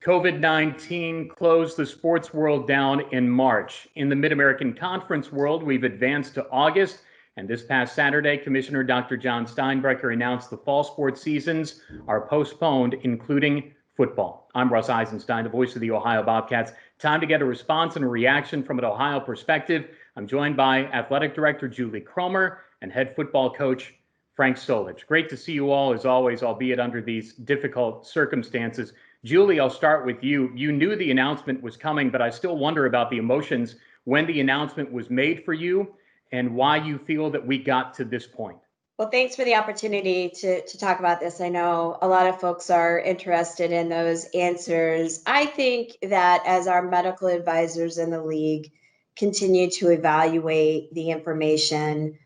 COVID-19 closed the sports world down in March. In the Mid-American Conference world, we've advanced to August, and this past Saturday, Commissioner Dr. John Steinbrecher announced the fall sports seasons are postponed, including football. I'm Russ Eisenstein, the voice of the Ohio Bobcats. Time to get a response and a reaction from an Ohio perspective. I'm joined by Athletic Director Julie Cromer and head football coach Frank Solich. Great to see you all, as always, albeit under these difficult circumstances. Julie, I'll start with you. You knew the announcement was coming, but I still wonder about the emotions when the announcement was made for you and why you feel that we got to this point. Well, thanks for the opportunity to talk about this. I know a lot of folks are interested in those answers. I think that as our medical advisors in the league continue to evaluate the information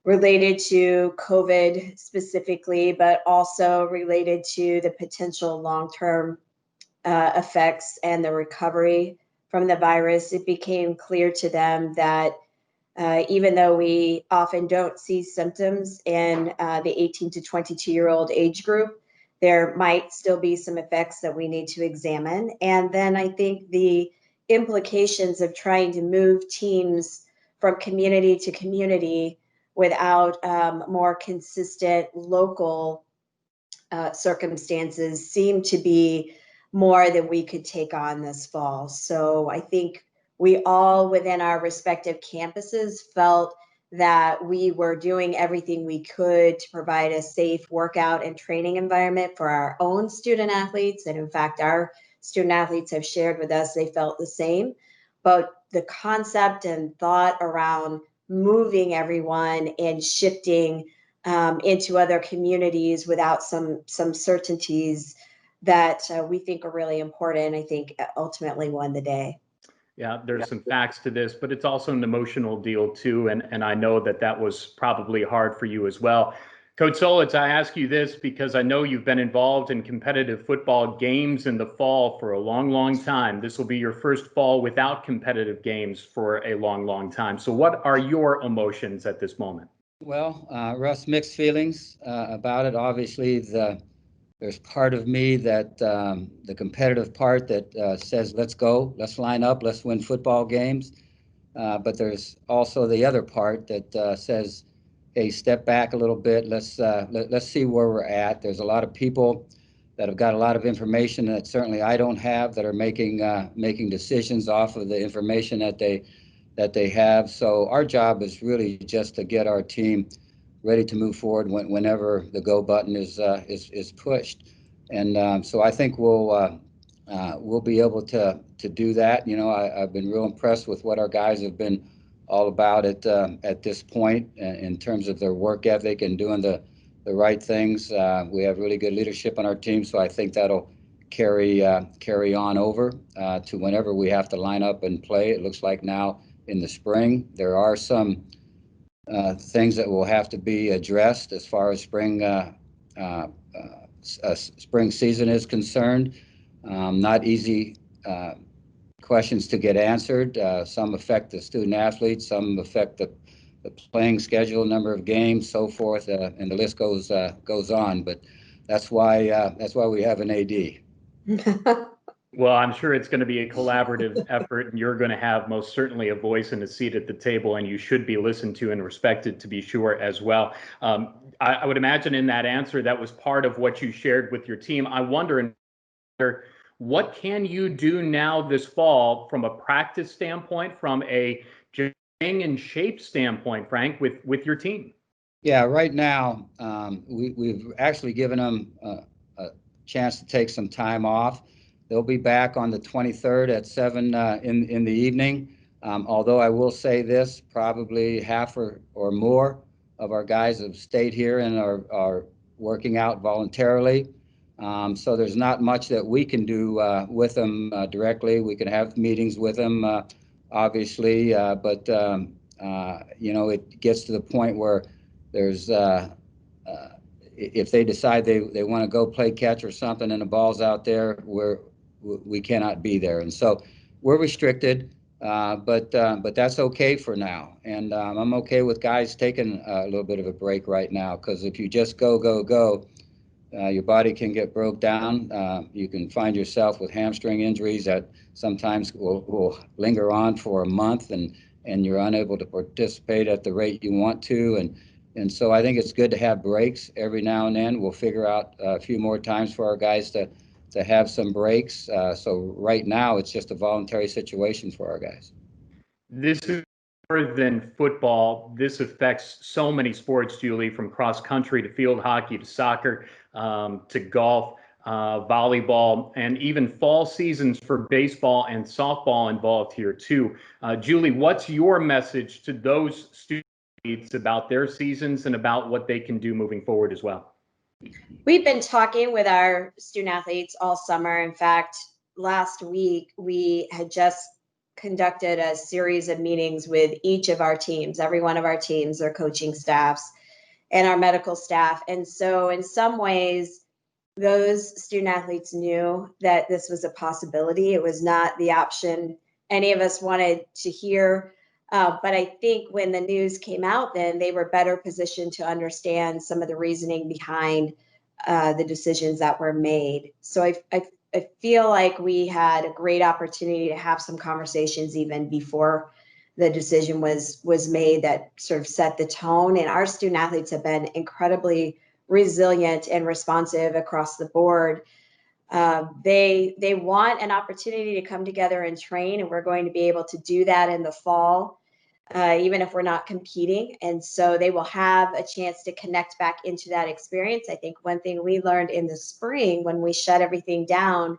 related to COVID specifically, but also related to the potential long-term effects and the recovery from the virus, it became clear to them that even though we often don't see symptoms in the 18 to 22-year-old age group, there might still be some effects that we need to examine. And then I think the implications of trying to move teams from community to community without more consistent local circumstances seem to be more than we could take on this fall. So I think we all within our respective campuses felt that we were doing everything we could to provide a safe workout and training environment for our own student athletes. And in fact, our student athletes have shared with us they felt the same. But the concept and thought around moving everyone and shifting into other communities without some certainties that we think are really important, I think ultimately won the day. Yeah, there's some facts to this, but it's also an emotional deal too. And I know that that was probably hard for you as well. Coach Solich, I ask you this because I know you've been involved in competitive football games in the fall for a long, long time. This will be your first fall without competitive games for a long, long time. So what are your emotions at this moment? Well, Russ, mixed feelings about it. Obviously, there's part of me that the competitive part that says, let's go, let's line up, let's win football games. But there's also the other part that says, hey, step back a little bit. Let's see where we're at. There's a lot of people that have got a lot of information that certainly I don't have that are making decisions off of the information that they have. So our job is really just to get our team ready to move forward whenever the go button is pushed. And so I think we'll be able to do that. You know, I've been real impressed with what our guys have been all about at this point in terms of their work ethic and doing the right things. We have really good leadership on our team, so I think that'll carry on over to whenever we have to line up and play. It looks like now in the spring there are some things that will have to be addressed as far as spring season is concerned. Not easy questions to get answered. Some affect the student athletes, some affect the playing schedule, number of games, so forth, and the list goes on. But that's why we have an AD. Well, I'm sure it's going to be a collaborative effort, and you're going to have most certainly a voice and a seat at the table, and you should be listened to and respected, to be sure, as well. I would imagine in that answer that was part of what you shared with your team. I wonder, what can you do now this fall from a practice standpoint, from a staying in shape standpoint, Frank, with your team? Yeah, right now we've actually given them a chance to take some time off. They'll be back on the 23rd at 7 in the evening. Although I will say this, probably half or more of our guys have stayed here and are working out voluntarily. So there's not much that we can do with them directly. We can have meetings with them, obviously, but you know, it gets to the point where there's if they decide they want to go play catch or something and the ball's out there, we cannot be there. And so we're restricted, but that's okay for now. And I'm okay with guys taking a little bit of a break right now, because if you just go, your body can get broke down. You can find yourself with hamstring injuries that sometimes will linger on for a month, and you're unable to participate at the rate you want to. And so I think it's good to have breaks every now and then. We'll figure out a few more times for our guys to have some breaks. So right now it's just a voluntary situation for our guys. This is more than football. This affects so many sports, Julie, from cross country to field hockey to soccer, to golf, volleyball, and even fall seasons for baseball and softball involved here too. Julie, what's your message to those students about their seasons and about what they can do moving forward as well? We've been talking with our student athletes all summer. In fact, last week we had just conducted a series of meetings with each of our teams, every one of our teams, their coaching staffs, and our medical staff. And so in some ways, those student athletes knew that this was a possibility. It was not the option any of us wanted to hear. But I think when the news came out, then they were better positioned to understand some of the reasoning behind the decisions that were made. So I feel like we had a great opportunity to have some conversations even before the decision was made that sort of set the tone. And our student athletes have been incredibly resilient and responsive across the board. They want an opportunity to come together and train, and we're going to be able to do that in the fall, even if we're not competing. And so they will have a chance to connect back into that experience. I think one thing we learned in the spring when we shut everything down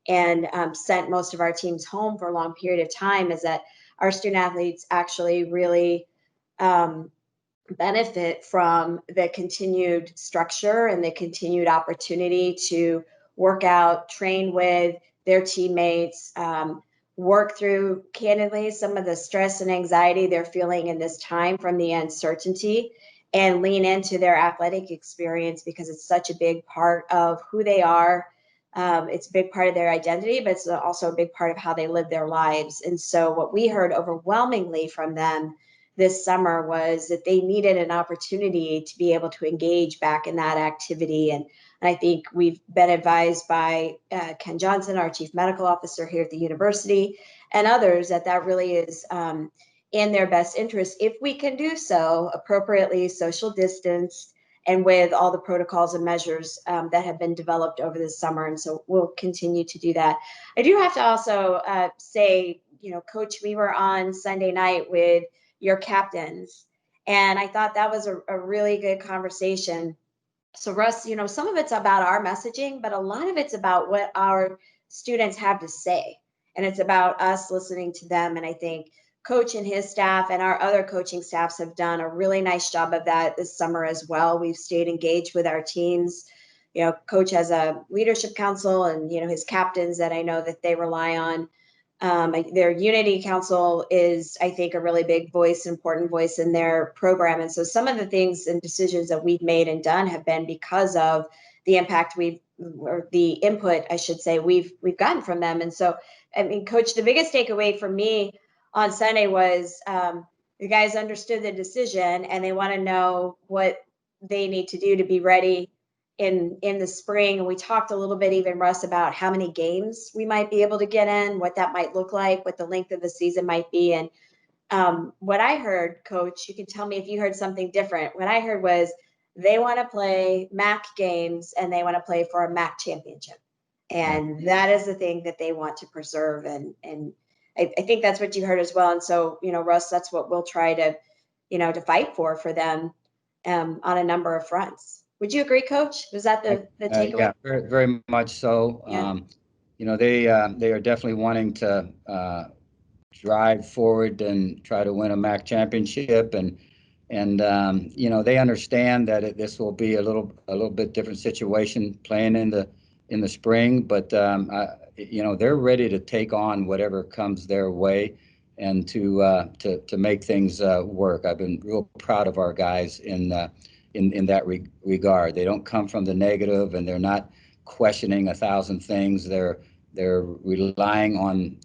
and sent most of our teams home for a long period of time is that our student athletes actually really benefit from the continued structure and the continued opportunity to work out, train with their teammates, work through, candidly, some of the stress and anxiety they're feeling in this time from the uncertainty, and lean into their athletic experience because it's such a big part of who they are. It's a big part of their identity, but it's also a big part of how they live their lives. And so what we heard overwhelmingly from them this summer was that they needed an opportunity to be able to engage back in that activity. And I think we've been advised by Ken Johnson, our chief medical officer here at the university, and others that really is in their best interest if we can do so appropriately, social distanced, and with all the protocols and measures that have been developed over the summer. And so we'll continue to do that. I do have to also say, Coach, we were on Sunday night with your captains, and I thought that was a really good conversation. So Russ, some of it's about our messaging, but a lot of it's about what our students have to say. And it's about us listening to them. And I think Coach and his staff and our other coaching staffs have done a really nice job of that this summer as well. We've stayed engaged with our teams. Coach has a leadership council and, his captains that I know that they rely on. Their Unity Council is, I think, a really big voice, important voice in their program. And so some of the things and decisions that we've made and done have been because of the impact or the input, I should say, we've gotten from them. And so, Coach, the biggest takeaway for me on Sunday was the guys understood the decision and they want to know what they need to do to be ready in the spring. And we talked a little bit, even Russ, about how many games we might be able to get in, what that might look like, what the length of the season might be. And what I heard, Coach, you can tell me if you heard something different. What I heard was they want to play MAC games and they want to play for a MAC championship. And that is the thing that they want to preserve. And I think that's what you heard as well. And so, Russ, that's what we'll try to, to fight for them on a number of fronts. Would you agree, Coach? Was that the takeaway? Yeah, very, very much so. Yeah. They are definitely wanting to drive forward and try to win a MAC championship, and they understand that this will be a little bit different situation playing in the spring, but they're ready to take on whatever comes their way and to make things work. I've been real proud of our guys in that regard. They don't come from the negative, and they're not questioning 1,000 things. They're relying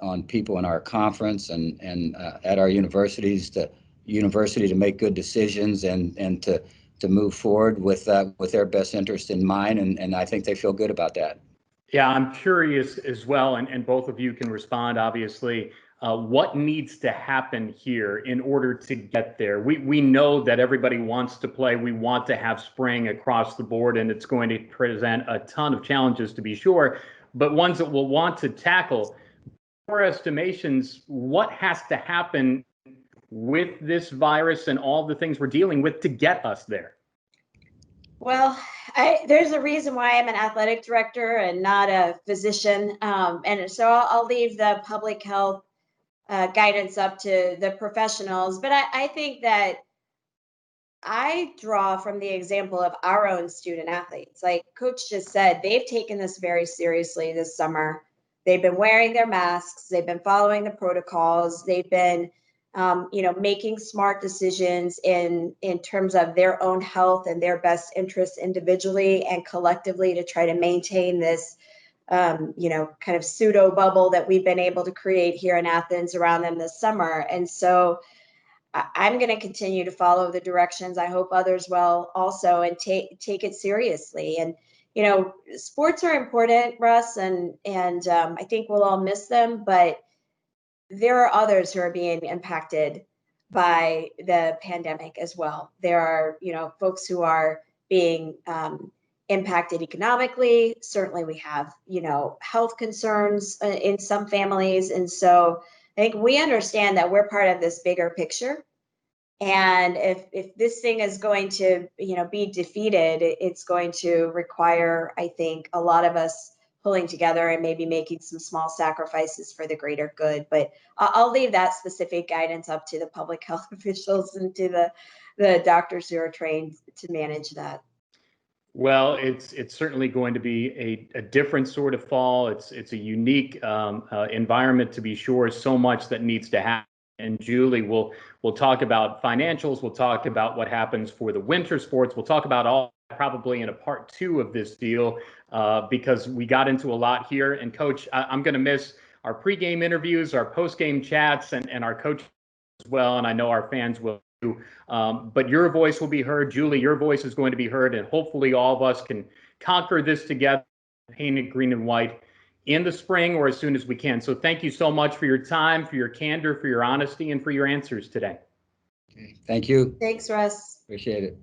on people in our conference and at our university to make good decisions and to move forward with their best interest in mind, and I think they feel good about that. Yeah, I'm curious as well, and both of you can respond, obviously. What needs to happen here in order to get there? We know that everybody wants to play. We want to have spring across the board, and it's going to present a ton of challenges, to be sure, but ones that we'll want to tackle. For estimations, what has to happen with this virus and all the things we're dealing with to get us there? Well, there's a reason why I'm an athletic director and not a physician. And so I'll leave the public health guidance up to the professionals. But I think that I draw from the example of our own student athletes. Like Coach just said, they've taken this very seriously this summer. They've been wearing their masks. They've been following the protocols. They've been, making smart decisions in terms of their own health and their best interests individually and collectively to try to maintain this, kind of pseudo bubble that we've been able to create here in Athens around them this summer. And so I'm going to continue to follow the directions. I hope others will also, and take it seriously. And sports are important, Russ, and I think we'll all miss them. But there are others who are being impacted by the pandemic as well. There are folks who are being impacted economically. Certainly, we have health concerns in some families, and so I think we understand that we're part of this bigger picture. And if this thing is going to, be defeated, it's going to require, I think, a lot of us pulling together and maybe making some small sacrifices for the greater good. But I'll leave that specific guidance up to the public health officials and to the doctors who are trained to manage that. Well, it's certainly going to be a different sort of fall. It's a unique environment, to be sure. So much that needs to happen. And Julie, we'll talk about financials. We'll talk about what happens for the winter sports. We'll talk about all probably in a part 2 of this deal because we got into a lot here. And Coach, I'm going to miss our pregame interviews, our postgame chats, and our coach as well. And I know our fans will. But your voice will be heard. Julie, your voice is going to be heard, and hopefully all of us can conquer this together, paint it green and white in the spring or as soon as we can. So thank you so much for your time, for your candor, for your honesty, and for your answers today. Okay. Thank you. Thanks, Russ. Appreciate it.